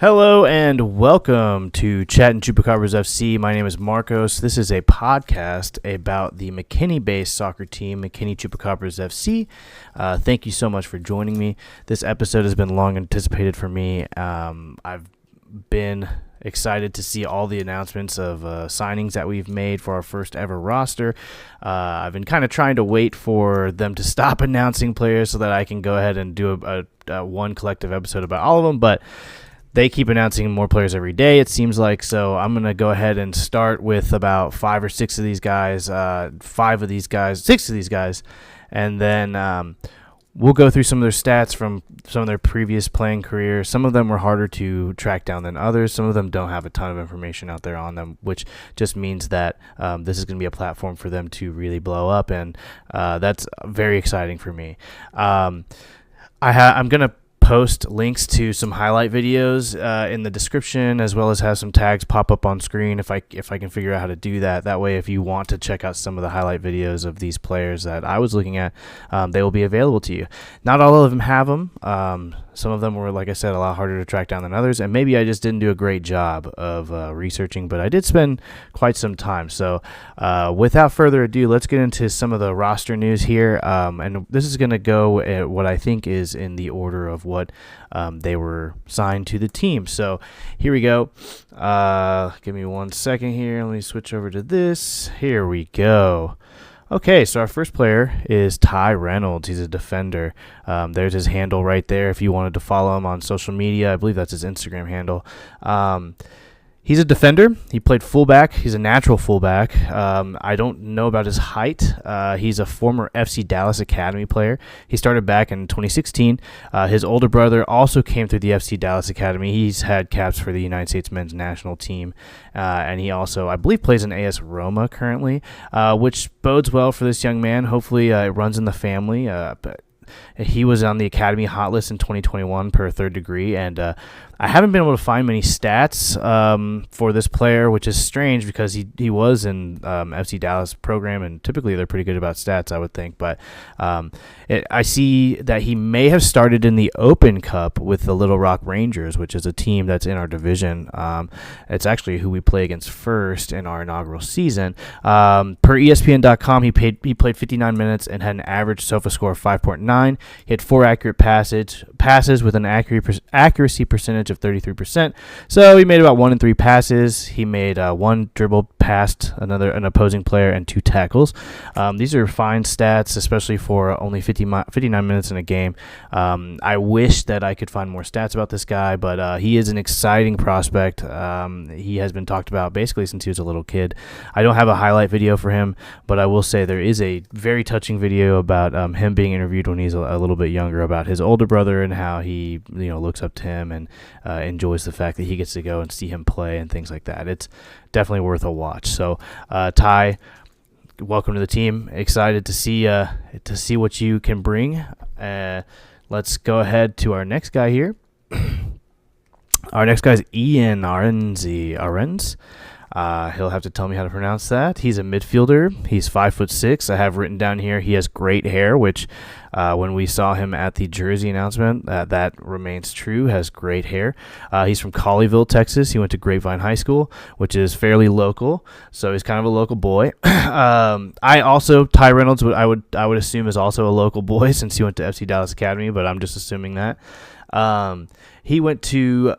Hello and welcome to Chattin Chupacabras FC. My name is Marcos. This is a podcast about the McKinney-based soccer team, McKinney Chupacabras FC. Thank you so much for joining me. This episode has been long anticipated for me. I've been excited to see all the announcements of signings that we've made for our first ever roster. I've been kind of trying to wait for them to stop announcing players so that I can go ahead and do a one collective episode about all of them, but they keep announcing more players every day, it seems like, so I'm going to go ahead and start with about six of these guys, and then we'll go through some of their stats from some of their previous playing careers. Some of them were harder to track down than others. Some of them don't have a ton of information out there on them, which just means that this is going to be a platform for them to really blow up, and that's very exciting for me. I'm going to post links to some highlight videos in the description, as well as have some tags pop up on screen if I can figure out how to do that. That way, if you want to check out some of the highlight videos of these players that I was looking at, they will be available to you. Not all of them have them. Some of them were, like I said, a lot harder to track down than others, and maybe I just didn't do a great job of researching, but I did spend quite some time. So without further ado, let's get into some of the roster news here, and this is going to go at what I think is in the order of what they were signed to the team. So here we go. Give me 1 second here. Let me switch over to this. Here we go. Okay, so our first player is Ty Reynolds. He's a defender. There's his handle right there if you wanted to follow him on social media. I believe that's his Instagram handle. He's a defender. He played fullback. He's a natural fullback. I don't know about his height. He's a former FC Dallas Academy player. He started back in 2016. His older brother also came through the FC Dallas Academy. He's had caps for the United States men's national team. And he also, I believe, plays in AS Roma currently, which bodes well for this young man. Hopefully it runs in the family. But he was on the Academy hot list in 2021 per Third Degree, and I haven't been able to find many stats for this player, which is strange because he was in FC Dallas program, and typically they're pretty good about stats, I would think. But I see that he may have started in the Open Cup with the Little Rock Rangers, which is a team that's in our division. It's actually who we play against first in our inaugural season. Per ESPN.com, he played 59 minutes and had an average SOFA score of 5.9. He had 4 accurate passes with an accuracy percentage of 33%. So he made about 1 in 3 passes. He made 1 dribble past an opposing player and 2 tackles. These are fine stats, especially for only 59 minutes in a game. I wish that I could find more stats about this guy, but he is an exciting prospect. He has been talked about basically since he was a little kid. I don't have a highlight video for him, but I will say there is a very touching video about him being interviewed when he's a little bit younger, about his older brother and how he looks up to him and enjoys the fact that he gets to go and see him play and things like that. It's definitely worth a watch. So Ty, welcome to the team. Excited to see what you can bring. Let's go ahead to our next guy here. Our next guy is Ian Arendse. He'll have to tell me how to pronounce that. He's a midfielder. He's 5'6". I have written down here he has great hair, which when we saw him at the jersey announcement, that remains true. Has great hair. He's from Colleyville, Texas. He went to Grapevine High School, which is fairly local, so he's kind of a local boy. Ty Reynolds, I would assume, is also a local boy since he went to FC Dallas Academy, but I'm just assuming that. He went to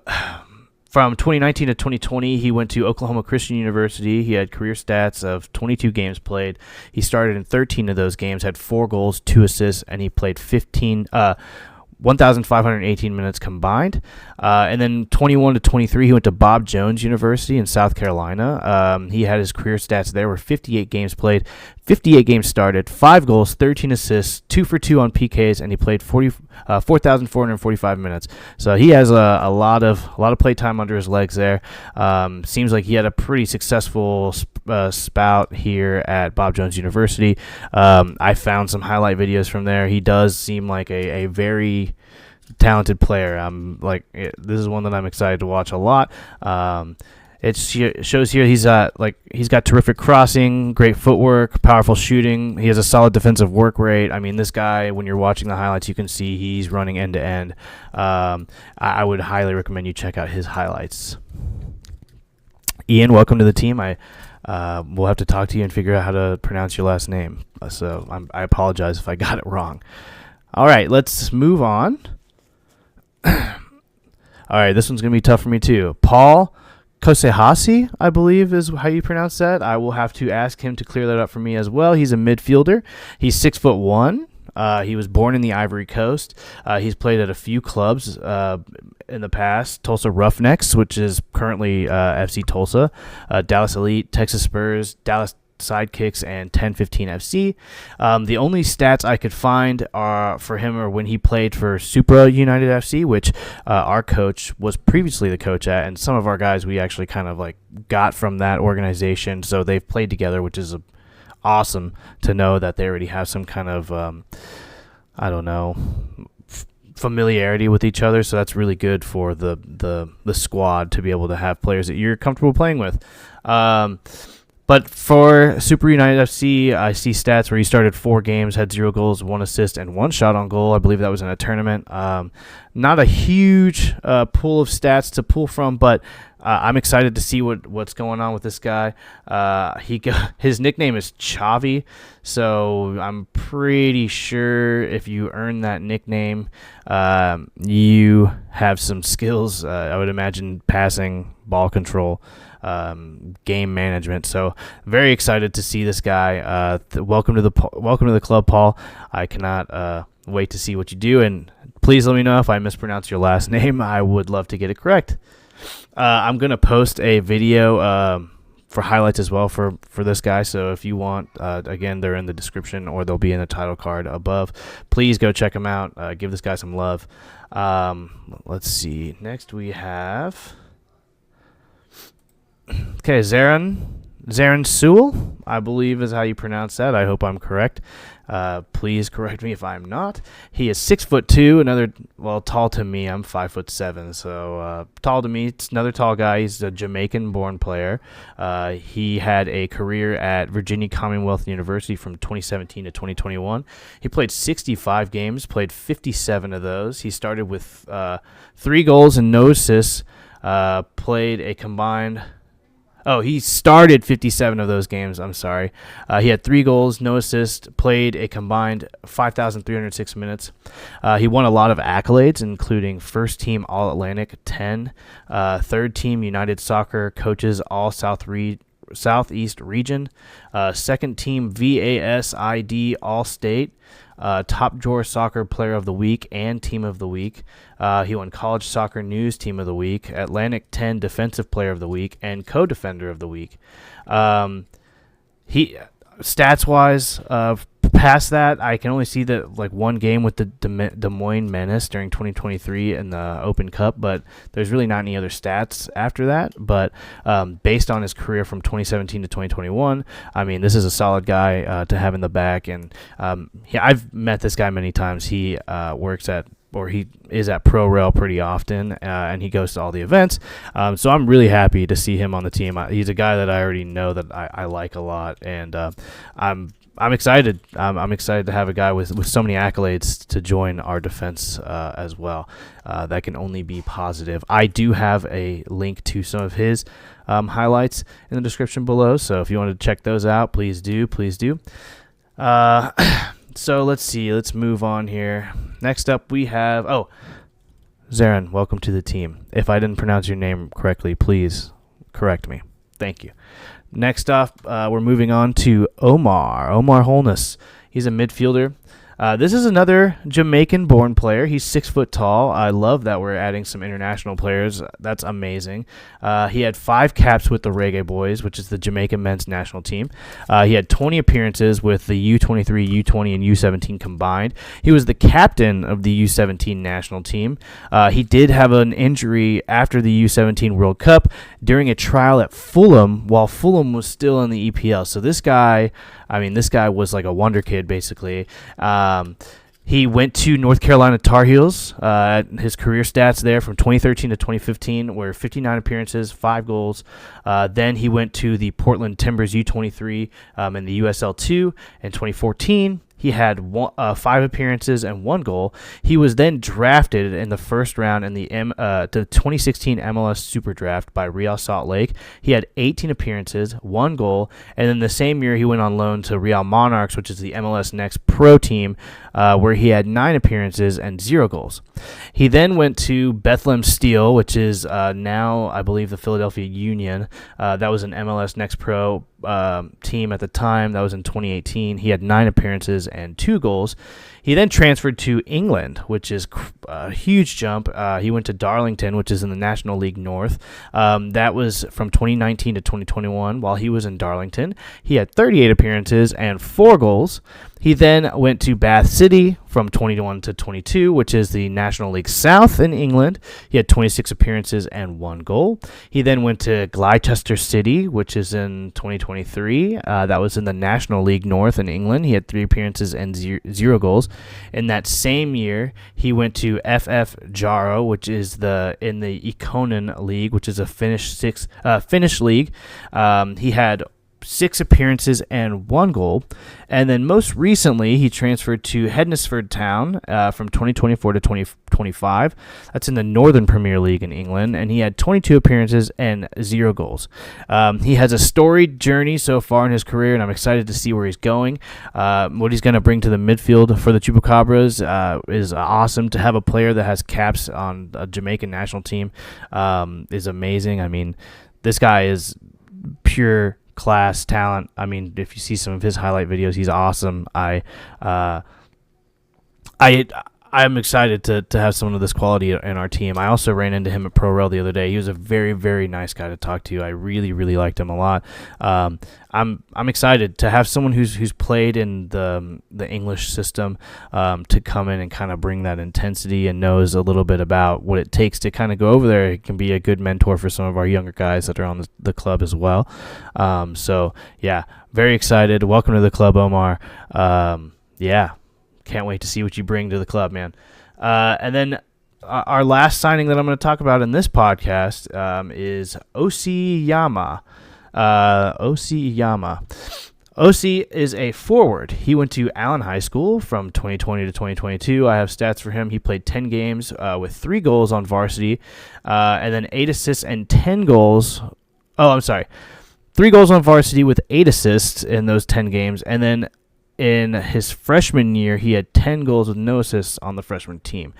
From 2019 to 2020, he went to Oklahoma Christian University. He had career stats of 22 games played. He started in 13 of those games, had 4 goals, 2 assists, and he played 1,518 minutes combined. And then 21 to 23, he went to Bob Jones University in South Carolina. He had his career stats there were 58 games played, 58 games started, 5 goals, 13 assists, 2 for 2 on PKs, and he played 4,445 minutes. So he has a lot of play time under his legs there. Seems like he had a pretty successful spout here at Bob Jones University. I found some highlight videos from there. He does seem like a very talented player. This is one that I'm excited to watch a lot. shows here he's got terrific crossing, great footwork, powerful shooting. He has a solid defensive work rate. I mean, this guy, when you're watching the highlights, you can see he's running end to end. I would highly recommend you check out his highlights. Ian, welcome to the team. We'll have to talk to you and figure out how to pronounce your last name. So I apologize if I got it wrong. All right, let's move on. All right, this one's going to be tough for me too. Paul Kossehasse, I believe is how you pronounce that. I will have to ask him to clear that up for me as well. He's a midfielder. He's 6'1". He was born in the Ivory Coast. He's played at a few clubs in the past. Tulsa Roughnecks, which is currently FC Tulsa, Dallas Elite, Texas Spurs, Dallas Sidekicks, and 1015 FC. The only stats I could find for him are when he played for Supra United FC, which our coach was previously the coach at, and some of our guys we actually kind of like got from that organization. So they've played together, which is awesome to know that they already have some kind of familiarity with each other. So that's really good for the squad to be able to have players that you're comfortable playing with. But for Super United FC, I see stats where he started 4 games, had 0 goals, 1 assist, and 1 shot on goal. I believe that was in a tournament. Not a huge pool of stats to pull from, but I'm excited to see what's going on with this guy. His nickname is Chavi, so I'm pretty sure if you earn that nickname, you have some skills. I would imagine passing, ball control, game management. So very excited to see this guy. Welcome to the club, Paul. I cannot wait to see what you do, and please let me know if I mispronounce your last name. I would love to get it correct. I'm gonna post a video for highlights as well for this guy. So if you want, again, they're in the description or they'll be in the title card above. Please go check them out. Give this guy some love. Let's see. Next we have. Okay, Zeron Sewell, I believe is how you pronounce that. I hope I'm correct. Please correct me if I'm not. He is 6'2", tall to me. I'm 5'7", so tall to me. It's another tall guy. He's a Jamaican-born player. He had a career at Virginia Commonwealth University from 2017 to 2021. He played 65 games, played 57 of those. He started with 3 goals and no assists. Played a combined... he started 57 of those games. I'm sorry. He had 3 goals, no assists, played a combined 5,306 minutes. He won a lot of accolades, including first team All-Atlantic 10, third team United Soccer Coaches Southeast Region, second team VASID All-State, Top Drawer Soccer Player of the Week and Team of the Week. He won College Soccer News Team of the Week, Atlantic 10 Defensive Player of the Week, and Co-Defender of the Week. He stats-wise, past that, I can only see that like one game with the Des Moines Menace during 2023 in the Open Cup, but there's really not any other stats after that. But based on his career from 2017 to 2021, I mean, this is a solid guy to have in the back. And I've met this guy many times. He he is at Pro Rail pretty often, and he goes to all the events. So I'm really happy to see him on the team. He's a guy that I already know that I like a lot, and I'm excited. I'm excited to have a guy with so many accolades to join our defense as well. That can only be positive. I do have a link to some of his highlights in the description below, so if you want to check those out, please do. So let's see. Let's move on here. Next up, we have... Zeron, welcome to the team. If I didn't pronounce your name correctly, please correct me. Thank you. Next up, we're moving on to Omar Holness. He's a midfielder. This is another Jamaican-born player. He's 6 foot tall. I love that we're adding some international players. That's amazing. He had 5 caps with the Reggae Boys, which is the Jamaican men's national team. He had 20 appearances with the U23, U20, and U17 combined. He was the captain of the U17 national team. He did have an injury after the U17 World Cup during a trial at Fulham while Fulham was still in the EPL. So this guy was like a wonder kid, basically. He went to North Carolina Tar Heels. His career stats there from 2013 to 2015 were 59 appearances, 5 goals. Then he went to the Portland Timbers U23 in the USL2 in 2014. He had 5 appearances and 1 goal. He was then drafted in the first round in the 2016 MLS Super Draft by Real Salt Lake. He had 18 appearances, 1 goal, and then the same year he went on loan to Real Monarchs, which is the MLS Next Pro team, where he had 9 appearances and 0 goals. He then went to Bethlehem Steel, which is now, I believe, the Philadelphia Union. That was an MLS Next Pro team at the time. That was in 2018. He had 9 appearances and 2 goals. He then transferred to England, which is a huge jump. He went to Darlington, which is in the National League North. That was from 2019 to 2021. While he was in Darlington, he had 38 appearances and 4 goals. He then went to Bath City from 21 to 22, which is the National League South in England. He had 26 appearances and 1 goal. He then went to Gloucester City, which is in 2023. That was in the National League North in England. He had 3 appearances and 0 goals. In that same year, he went to FF Jaro, which is in the Ikonen League, which is a Finnish league. He had 6 appearances and 1 goal. And then most recently, he transferred to Hednesford Town from 2024 to 2025. That's in the Northern Premier League in England. And he had 22 appearances and 0 goals. He has a storied journey so far in his career, and I'm excited to see where he's going. What he's going to bring to the midfield for the Chupacabras is awesome. To have a player that has caps on a Jamaican national team is amazing. I mean, this guy is pure class talent. I mean, if you see some of his highlight videos, he's awesome. I'm excited to have someone of this quality in our team. I also ran into him at Pro Rel the other day. He was a very, very nice guy to talk to. I really, really liked him a lot. I'm excited to have someone who's played in the English system to come in and kind of bring that intensity and knows a little bit about what it takes to kind of go over there. It can be a good mentor for some of our younger guys that are on the club as well. So yeah, very excited. Welcome to the club, Omar. Yeah. Can't wait to see what you bring to the club, man. And then our last signing that I'm going to talk about in this podcast is Osi Iyamah. Osi Iyamah. Osi is a forward. He went to Allen High School from 2020 to 2022. I have stats for him. He played 10 games with 3 goals on varsity, and then 8 assists and 10 goals. Oh, I'm sorry. 3 goals on varsity with 8 assists in those 10 games, and then in his freshman year, he had 10 goals with no assists on the freshman team.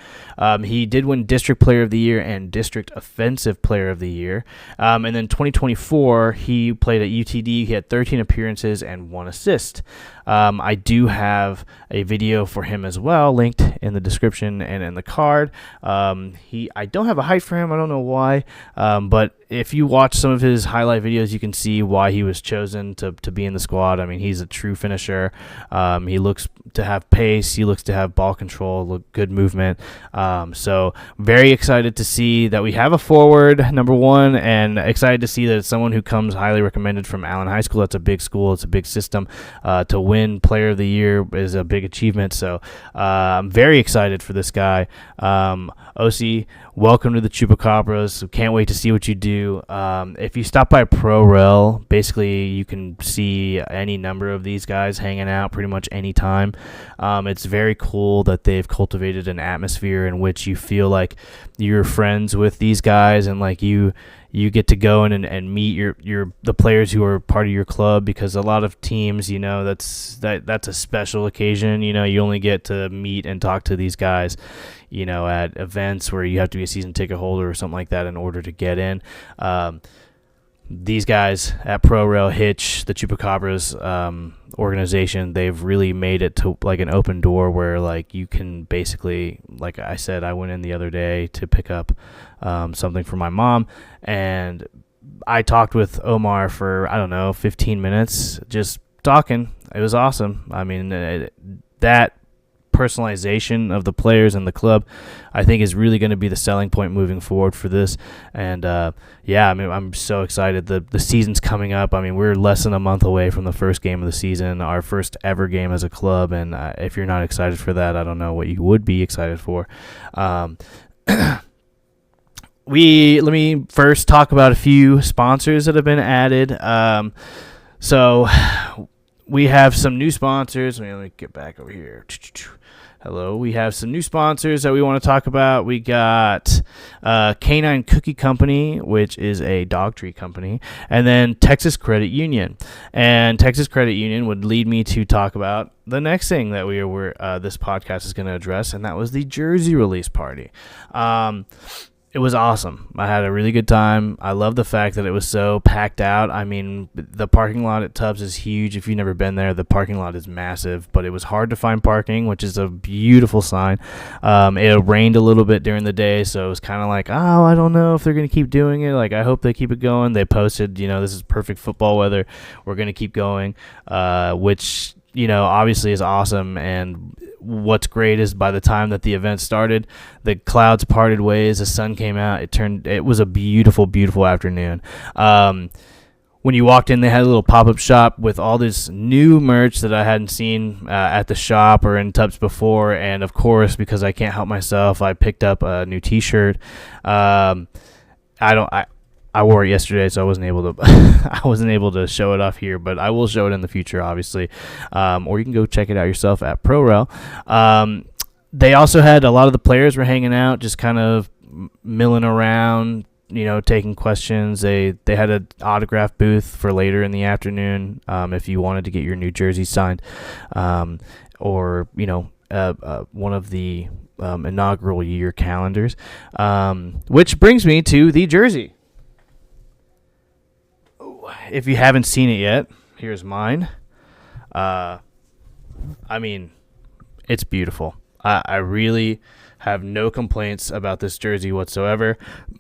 He did win District Player of the Year and District Offensive Player of the Year. And then 2024, he played at UTD. He had 13 appearances and 1 assist. I do have a video for him as well, linked in the description and in the card. I don't have a height for him. I don't know why. But if you watch some of his highlight videos, you can see why he was chosen to be in the squad. I mean, he's a true finisher. He looks to have pace. He looks to have ball control, good movement. So very excited to see that we have a forward, number one, and excited to see that it's someone who comes highly recommended from Allen High School. That's a big school. It's a big system. To win Player of the Year is a big achievement. So I'm very excited for this guy. Osi, welcome to the Chupacabras. Can't wait to see what you do. If you stop by Pro Rel, basically you can see any number of these guys hanging out pretty much any time. It's very cool that they've cultivated an atmosphere in which you feel like you're friends with these guys and like you get to go in and meet the players who are part of your club, because a lot of teams, that's a special occasion. You only get to meet and talk to these guys, at events where you have to be a season ticket holder or something like that in order to get in. These guys at Pro Rel Hitch, the Chupacabras organization, they've really made it to like an open door where like you can basically, like I said, I went in the other day to pick up something for my mom, and I talked with Omar for 15 minutes just talking. It was awesome. I mean, that personalization of the players and the club, I think is really going to be the selling point moving forward for this. And yeah, I mean, I'm so excited. The season's coming up. I mean, we're less than a month away from the first game of the season, our first ever game as a club. And if you're not excited for that, I don't know what you would be excited for. Let me first talk about a few sponsors that have been added. So we have some new sponsors. Let me get back over here. Hello. We have some new sponsors that we want to talk about. We got Canine Cookie Company, which is a dog treat company, and then Texas Credit Union. And Texas Credit Union would lead me to talk about the next thing that this podcast is going to address, and that was the jersey release party. It was awesome. I had a really good time. I love the fact that it was so packed out. I mean, the parking lot at Tupps is huge. If you've never been there, the parking lot is massive, but it was hard to find parking, which is a beautiful sign. It rained a little bit during the day, so it was kind of like, oh, I don't know if they're going to keep doing it. Like, I hope they keep it going. They posted, this is perfect football weather. We're going to keep going, which, obviously is awesome. And what's great is by the time that the event started, the clouds parted ways, the sun came out. It was a beautiful, beautiful afternoon. When you walked in, they had a little pop-up shop with all this new merch that I hadn't seen at the shop or in Tupps before. And of course, because I can't help myself, I picked up a new t-shirt. I wore it yesterday, so I wasn't able to show it off here, but I will show it in the future, obviously. Or you can go check it out yourself at ProRel. They also had a lot of the players were hanging out, just kind of milling around, taking questions. They had an autograph booth for later in the afternoon, if you wanted to get your new jersey signed, or one of the inaugural year calendars. Which brings me to the jersey. If you haven't seen it yet, here's mine. I mean, it's beautiful. I really have no complaints about this jersey whatsoever.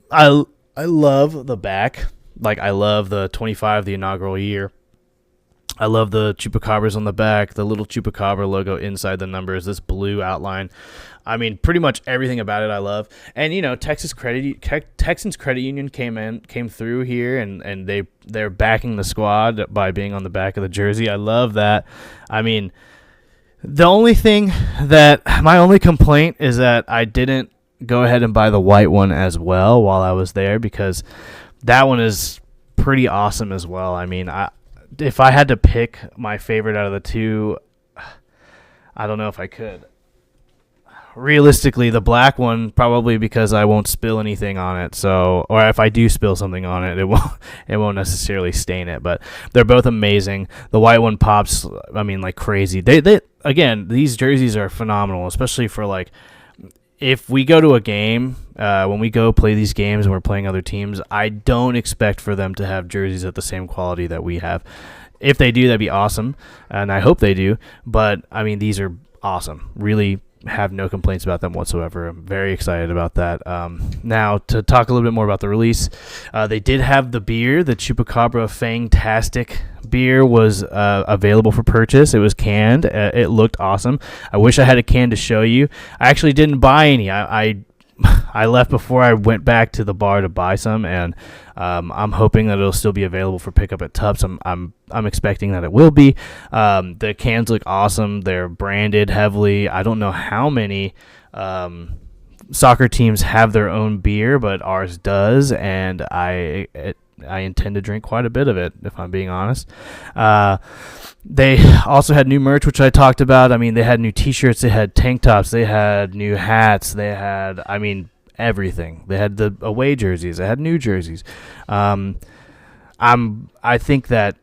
I love the back. Like, I love the 25, the inaugural year. I love the Chupacabras on the back, the little Chupacabra logo inside the numbers, this blue outline. I mean, pretty much everything about it I love. And, Texans Credit Union came through here, and they're backing the squad by being on the back of the jersey. I love that. I mean, my only complaint is that I didn't go ahead and buy the white one as well while I was there, because that one is pretty awesome as well. I mean, if I had to pick my favorite out of the two, I don't know if I could. Realistically, the black one, probably because I won't spill anything on it. So, or if I do spill something on it, it won't necessarily stain it. But they're both amazing. The white one pops, I mean, like crazy. They again, these jerseys are phenomenal, especially for like, if we go to a game, when we go play these games and we're playing other teams, I don't expect for them to have jerseys at the same quality that we have. If they do, that'd be awesome, and I hope they do. But, I mean, these are awesome. Really have no complaints about them whatsoever. I'm very excited about that. Now, to talk a little bit more about the release, they did have the beer. The Chupacabra Fangtastic beer was available for purchase. It was canned. It looked awesome. I wish I had a can to show you. I actually didn't buy any. I left before I went back to the bar to buy some, and I'm hoping that it'll still be available for pickup at Tupps. I'm expecting that it will be. The cans look awesome. They're branded heavily. I don't know how many soccer teams have their own beer, but ours does, and I intend to drink quite a bit of it, if I'm being honest. They also had new merch, which I talked about. I mean, they had new T-shirts, they had tank tops, they had new hats, they had, I mean, everything. They had the away jerseys, they had new jerseys. I think that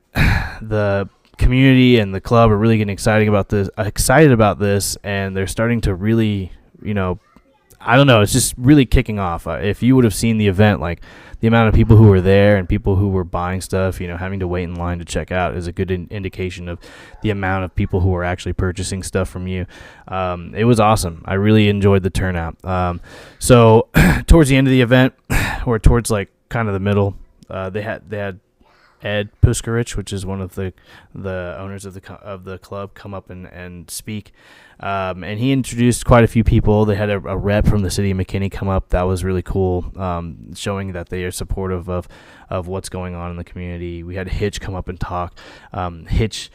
the community and the club are really getting excited about this, and they're starting to really, I don't know, it's just really kicking off. If you would have seen the event, like the amount of people who were there and people who were buying stuff, having to wait in line to check out is a good indication of the amount of people who are actually purchasing stuff from you. It was awesome. I really enjoyed the turnout. So towards the end of the event, or towards like kind of the middle, they had Ed Puskarich, which is one of the owners of the club, come up and speak. And he introduced quite a few people. They had a rep from the city of McKinney come up. That was really cool, showing that they are supportive of what's going on in the community. We had Hitch come up and talk. Hitch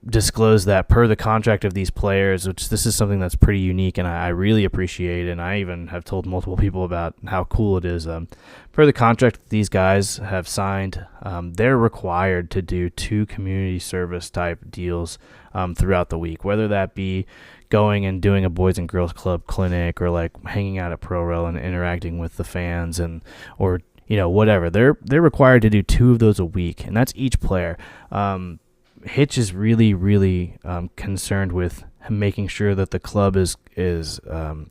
disclosed that per the contract of these players, which this is something that's pretty unique and I really appreciate, and I even have told multiple people about how cool it is. Per the contract that these guys have signed, they're required to do 2 community service type deals throughout the week, whether that be going and doing a Boys and Girls Club clinic or like hanging out at ProRel and interacting with the fans or whatever. They're required to do 2 of those a week, and that's each player. Hitch is really, really concerned with making sure that the club is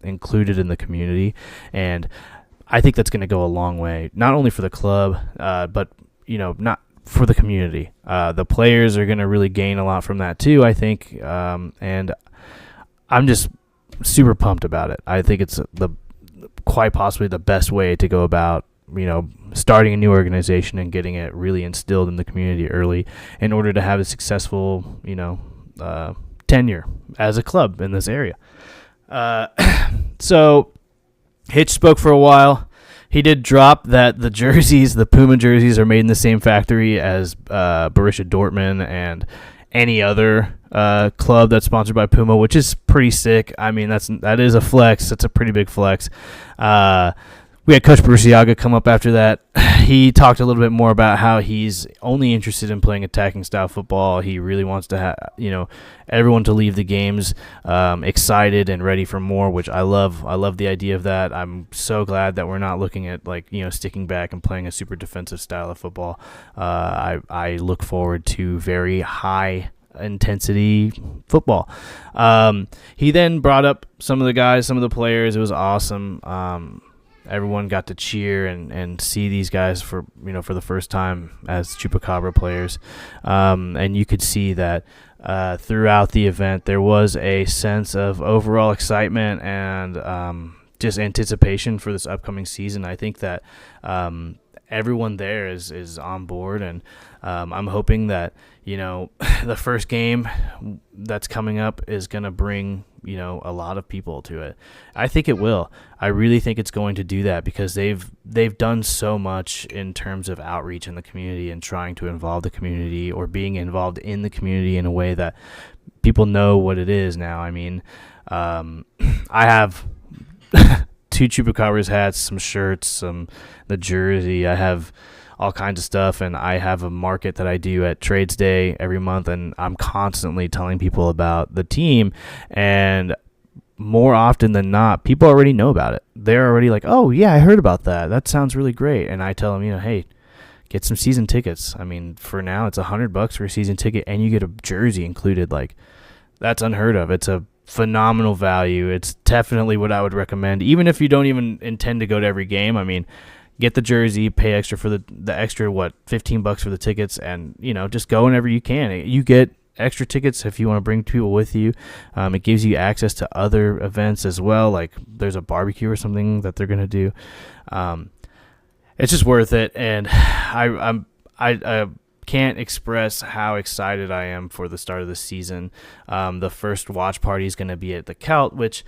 included in the community, and I think that's going to go a long way, not only for the club, but not for the community. The players are going to really gain a lot from that too, I think, and I'm just super pumped about it. I think it's quite possibly the best way to go about starting a new organization and getting it really instilled in the community early in order to have a successful, tenure as a club in this area. So Hitch spoke for a while. He did drop that the Puma jerseys are made in the same factory as Borussia Dortmund and any other club that's sponsored by Puma, which is pretty sick. I mean, that is a flex. That's a pretty big flex. We had Coach Bruciaga come up after that. He talked a little bit more about how he's only interested in playing attacking style football. He really wants to have, everyone to leave the games excited and ready for more, which I love. I love the idea of that. I'm so glad that we're not looking at sticking back and playing a super defensive style of football. I look forward to very high intensity football. He then brought up some of the players. It was awesome. Everyone got to cheer and see these guys for the first time as Chupacabra players. And you could see that throughout the event there was a sense of overall excitement and just anticipation for this upcoming season. I think that everyone there is on board, and I'm hoping that the first game that's coming up is going to bring a lot of people to it. I think it will. I really think it's going to do that because they've done so much in terms of outreach in the community and trying to involve the community or being involved in the community in a way that people know what it is now. I mean, I have 2 Chupacabras hats, some shirts, the jersey. I have all kinds of stuff, and I have a market that I do at Trades Day every month, and I'm constantly telling people about the team, and more often than not, people already know about it. They're already like, oh yeah, I heard about that. That sounds really great. And I tell them, hey, get some season tickets. I mean, for now it's $100 for a season ticket, and you get a jersey included. Like, that's unheard of. It's a phenomenal value. It's definitely what I would recommend, even if you don't even intend to go to every game. I mean, get the jersey, pay extra for the extra, $15 for the tickets, and, just go whenever you can. You get extra tickets if you want to bring people with you. It gives you access to other events as well, like there's a barbecue or something that they're going to do. It's just worth it, and I can't express how excited I am for the start of the season. The first watch party is going to be at the Celt, which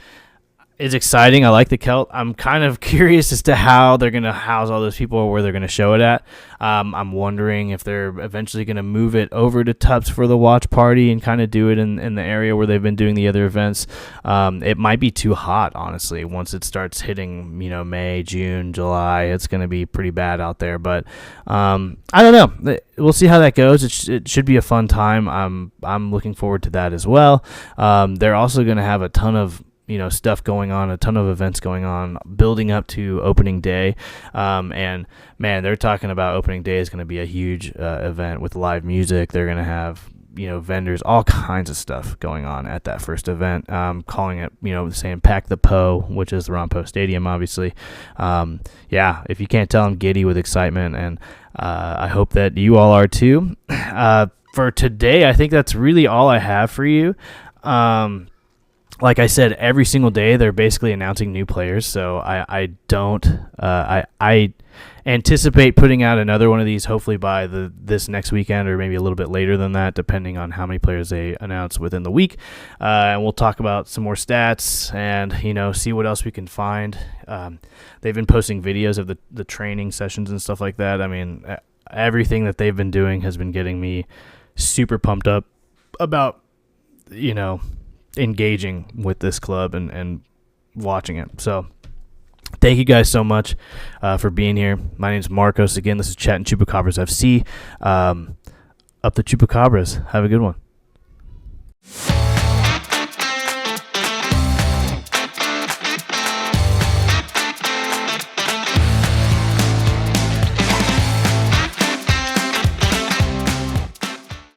is exciting. I like the Celt. I'm kind of curious as to how they're going to house all those people or where they're going to show it at. I'm wondering if they're eventually going to move it over to Tupps for the watch party and kind of do it in the area where they've been doing the other events. It might be too hot, honestly. Once it starts hitting, May, June, July, it's going to be pretty bad out there. But I don't know. We'll see how that goes. It should be a fun time. I'm looking forward to that as well. They're also going to have a ton of stuff going on, a ton of events going on, building up to opening day. And man, they're talking about opening day is going to be a huge event with live music. They're going to have, vendors, all kinds of stuff going on at that first event. Calling it, saying Pack the Po, which is the Ron Poe Stadium, obviously. Yeah, if you can't tell, I'm giddy with excitement, and I hope that you all are too. For today, I think that's really all I have for you. like I said, every single day they're basically announcing new players. So I anticipate putting out another one of these hopefully by this next weekend, or maybe a little bit later than that, depending on how many players they announce within the week. And we'll talk about some more stats and see what else we can find. They've been posting videos of the training sessions and stuff like that. I mean, everything that they've been doing has been getting me super pumped up about engaging with this club and watching it. So thank you guys so much for being here. My name is Marcos. Again, this is Chattin Chupacabras FC. Up the Chupacabras. Have a good one.